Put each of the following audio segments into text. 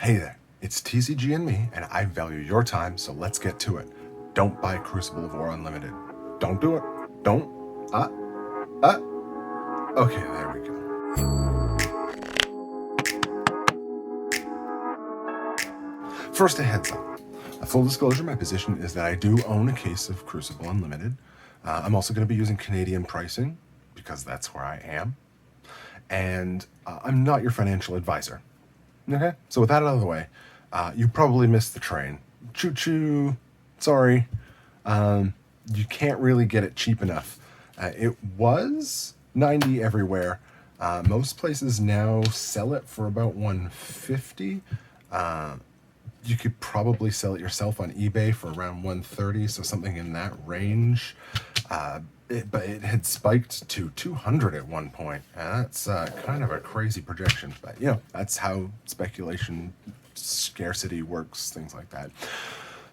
Hey there, it's TCG and Me, and I value your time, so let's get to it. Don't buy Crucible of War Unlimited. Don't do it. Don't. Okay, there we go. First, a heads up. A full disclosure, my position is that I do own a case of Crucible Unlimited. I'm also going to be using Canadian pricing, because that's where I am. And I'm not your financial advisor. Okay, so with that out of the way, you probably missed the train. Choo-choo. Sorry. You can't really get it cheap enough. It was $90 everywhere. Most places now sell it for about $150. You could probably sell it yourself on eBay for around $130, so something in that range. But it had spiked to $200 at one point. That's kind of a crazy projection, but that's how speculation, scarcity works, things like that.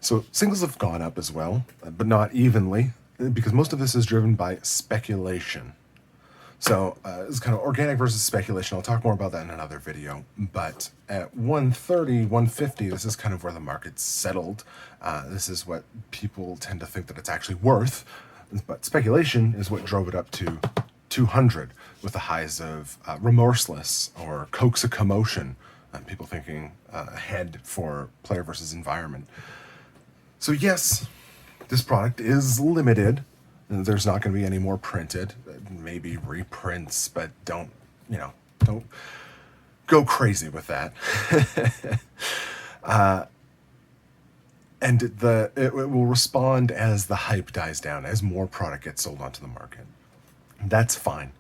So singles have gone up as well, but not evenly, because most of this is driven by speculation. So it's kind of organic versus speculation. I'll talk more about that in another video. But at 130, 150, this is kind of where the market's settled. This is what people tend to think that it's actually worth. But speculation is what drove it up to 200, with the highs of Remorseless or Coax a Commotion, people thinking ahead for player versus environment. So yes, this product is limited. There's not going to be any more printed, maybe reprints, but don't go crazy with that. And it will respond as the hype dies down, as more product gets sold onto the market. That's fine.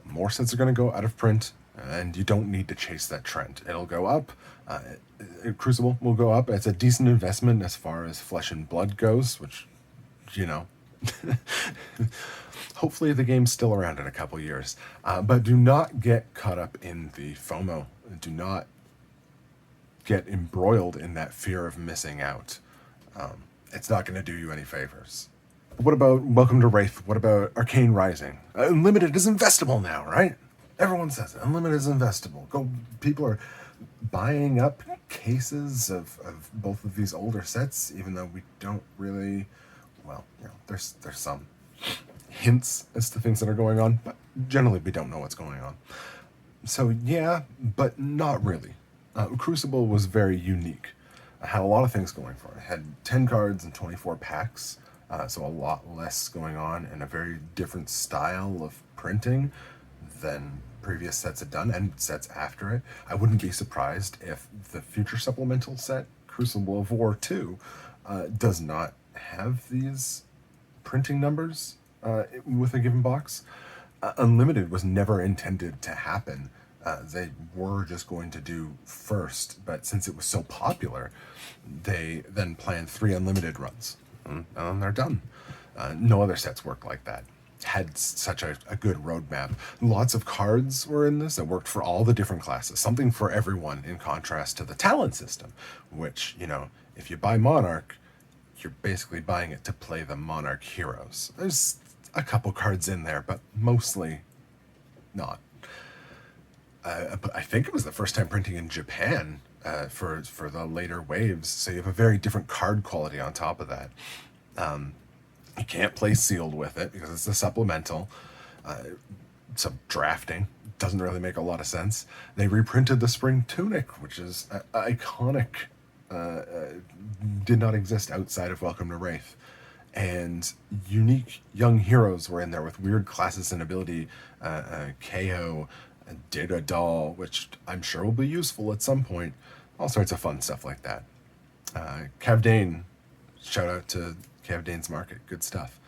More sets are going to go out of print, and you don't need to chase that trend. It'll go up. Crucible will go up. It's a decent investment as far as Flesh and Blood goes, which, hopefully the game's still around in a couple years. But do not get caught up in the FOMO. Do not get embroiled in that fear of missing out. It's not going to do you any favors. What about Welcome to Wraith? What about Arcane Rising? Unlimited is investable now, right? Everyone says it. Unlimited is investable. People are buying up cases of both of these older sets, even though we don't really, there's some hints as to things that are going on, but generally we don't know what's going on. So yeah, but not really. Crucible was very unique. It had a lot of things going for it. It had 10 cards and 24 packs, so a lot less going on, and a very different style of printing than previous sets had done, and sets after it. I wouldn't be surprised if the future supplemental set, Crucible of War 2, does not have these printing numbers with a given box. Unlimited was never intended to happen. They were just going to do first, but since it was so popular, they then planned 3 unlimited runs, and they're done. No other sets work like that. Had such a good roadmap. Lots of cards were in this that worked for all the different classes, something for everyone, in contrast to the talent system, which, if you buy Monarch, you're basically buying it to play the Monarch heroes. There's a couple cards in there, but mostly not. But I think it was the first time printing in Japan for the later waves, so you have a very different card quality on top of that. You can't play sealed with it because it's a supplemental. So drafting doesn't really make a lot of sense. They reprinted the Spring Tunic, which is iconic. Did not exist outside of Welcome to Wraith. And unique young heroes were in there with weird classes and ability. KO, Data Doll, which I'm sure will be useful at some point. All sorts of fun stuff like that. Cavdane, shout out to Cavdane's Market, good stuff.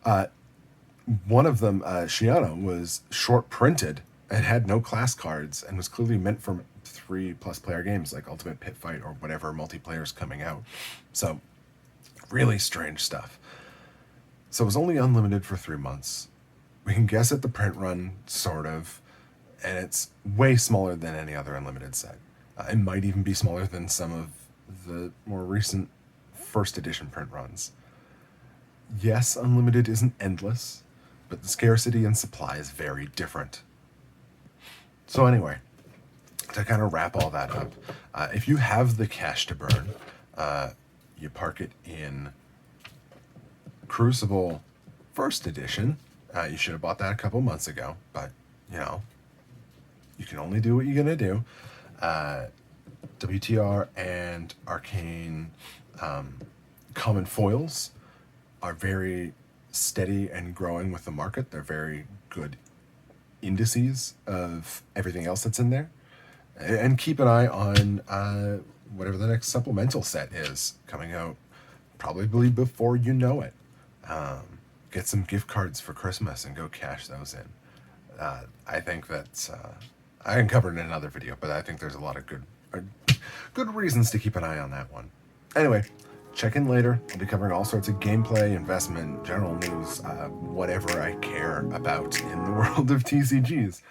One of them, Shiano, was short printed and had no class cards and was clearly meant for 3+ player games like Ultimate Pit Fight or whatever multiplayer's coming out. So really strange stuff. So it was only unlimited for 3 months. We can guess at the print run, sort of, and it's way smaller than any other unlimited set. It might even be smaller than some of the more recent first edition print runs. Yes, unlimited isn't endless, but the scarcity and supply is very different. So anyway, to kind of wrap all that up, if you have the cash to burn, you park it in Crucible First Edition. You should have bought that a couple months ago, but you know, you can only do what you're gonna do. WTR and Arcane common foils are very steady and growing with the market. They're very good indices of everything else that's in there. And keep an eye on whatever the next supplemental set is coming out, probably before you know it. Get some gift cards for Christmas and go cash those in. I think that's I can cover it in another video, but I think there's a lot of good reasons to keep an eye on that one. Anyway, check in later. I'll be covering all sorts of gameplay, investment, general news, whatever I care about in the world of TCGs.